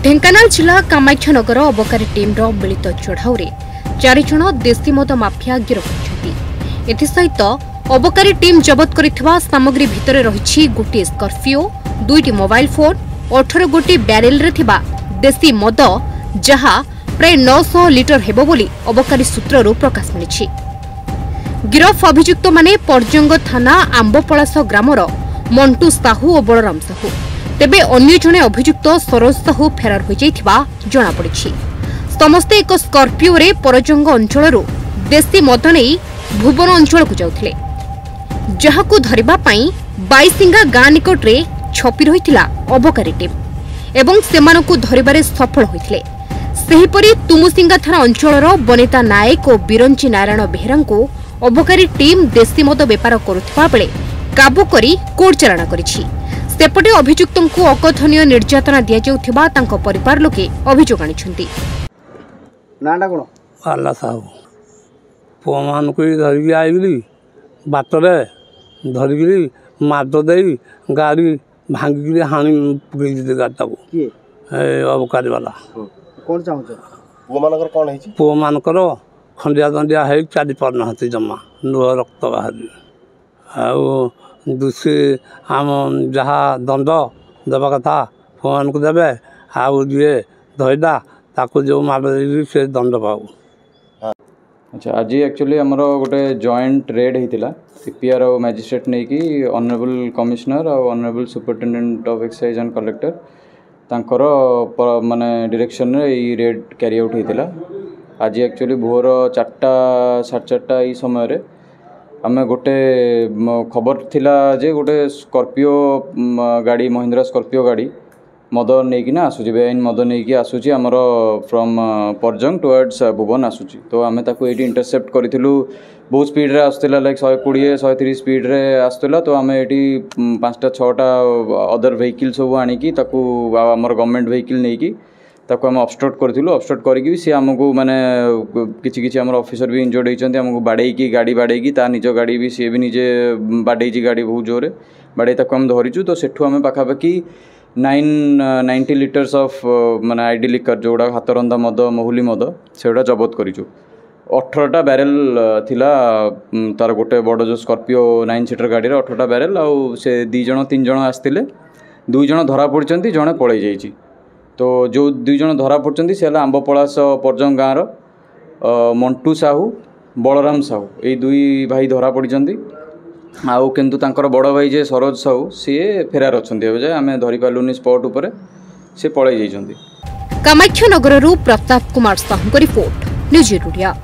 ढेंकानाल जिला कामाख्यानगर अबकारी टीम मिलित चढ़ाऊ चार जण देशी मद माफिया गिरफ होती। एसहित अबकारी टीम जबत करिथिबा सामग्री भितर रही गोटे स्कॉर्पियो 2टी मोबाइल फोन 18 गोटी ब्यारेल रे थिबा देशी मद जहा प्राय 900 लिटर हेबो बोली अबकारी सूत्ररू प्रकाश मिली। गिरफ अभियुक्त माने परजंग थाना आंबपलास ग्रामर मंटू साहू और बलराम साहू। तेबे अन्य जने अभियुक्त सरोज साहू फेरार हो जाइथिबा जणा पड़िछि। समस्ते एक स्कॉर्पियो रे परजंग अंचलरू देशी मद नहीं भुवन अंचल को जाउथिले, जहाकू धरिबा पई बाईसिंगा गाँ निकट रे छपी रहिथिला अबकारी टीम एवं सेमानकू धरिबारे सफल होइथिले। सेहिपरि तुमुसिंगा थाना अंचलर बनिता नायक और बिरंची नारायण बेहरांको अबकारी टीम देशी मद बेपार करुथिबा बेले काबू करी कोर्ट चालाण करिछि। सेपटे अभियुक्तଙ୍କୁ अकथनीय निर्यातना दिया जाउथिबा तांको परिवार लोके अभियोग आनिछन्ति। नाडा कोन आला साहू पुअमान को धरिकी आइली बाटरे धरिकी माद देई गाड़ी भांगी हाणी गई गाड़ी किए अबकारी वाला कोन चाहू पुअमानकर कोन हेछि पुअमानकर खंडिया दंडिया है चाली पारनाहांती जमा नुह रक्त बाहरी आउ दूसरी आम जहाँ दंड देवा कथा पुअमान को देवे आउ जी धईदा ताको जो मार से दंड पाऊ। अच्छा आज एक्चुअली आमर गोटे जॉइंट रेड होता सीपीआर और मैजिस्ट्रेट नहीं कि ऑनरेबल कमिश्नर और honourable superintendent of excise and collector तांकर माने डायरेक्शन रे ई रेड कैरी आउट होता। आज एक्चुअली भोर 4टा 4:30 ये समय आम गोटे खबर थिला जे गोटे स्कॉर्पियो गाड़ी महिंद्रा स्कॉर्पियो गाड़ी मद नहीं आसूची बेआईन मद नहीं आसूची आमर फ्रॉम परजंग टुवर्ड्स भुवन आसूची। तो आम ताको ये इंटरसेप्ट करूँ बहुत स्पीड रे आसला लाइक 120 130 स्पीड रे आसला। तो आम ये 5टा 6टा अदर व्हीकल सब आनिकी ताको आमर गवर्नमेंट व्हीकल नहीं ताको आम ऑब्स्ट्रक्ट करूँ। ऑब्स्ट्रक्ट करके सी आमको माने किसी आम ऑफिसर भी इंजर्ड होती आमको बाड़ेकी गाड़ी बाड़ेकी ता निज गाड़ी भी सी भी निजे बाड़े गाड़ी बहुत जोरे बाड़े ताको आम धरीचु। तो सेठू आम पाखापाखि 990 लिटर्स ऑफ माने आईडी लिकर जोड़ा हाथ रंधा मद महुली मद से जबत करूँ। 18टा बैरेल थिला तार गोटे बड़ जो स्कॉर्पियो 9 सीटर गाड़ी 18टा बैरेल आउ से 2 जण 3 जण आसते 2 जण धरा पड़ती जड़े पलि जाइए। तो जो 2 जण धरा पड़ती से आंबपलास परजंग गाँव मंटू साहू बलराम साहू ये 2 भाई धरा पड़ती आउ किंतु तांकर बड़ भाई जे सरोज साहू सी फेरार अच्छा आम धरी पार्लुनि स्पॉट उपरे सी पलि जाइछन्ति। कामाख्यानगररू Pratap Kumar Sahu report news India.